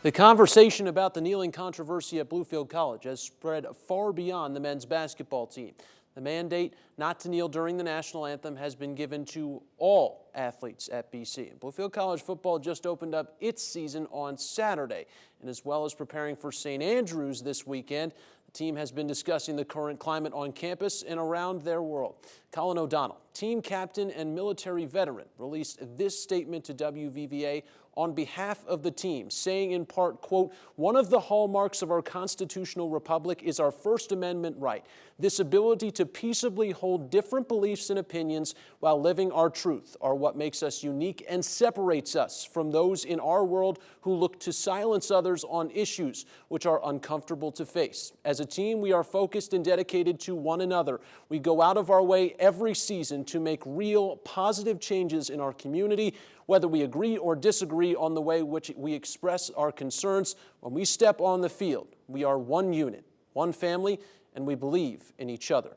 The conversation about the kneeling controversy at Bluefield College has spread far beyond the men's basketball team. The mandate not to kneel during the national anthem has been given to all athletes at BC. Bluefield College football just opened up its season on Saturday, and as well as preparing for St. Andrews this weekend, the team has been discussing the current climate on campus and around their world. Colin O'Donnell, team captain and military veteran, released this statement to WVVA on behalf of the team, saying in part, quote, "One of the hallmarks of our constitutional republic is our First Amendment right. This ability to peaceably hold different beliefs and opinions while living our truth are what makes us unique and separates us from those in our world who look to silence others on issues which are uncomfortable to face. As a team, we are focused and dedicated to one another. We go out of our way every season to make real, positive changes in our community, whether we agree or disagree on the way which we express our concerns. When we step on the field, we are one unit, one family, and we believe in each other."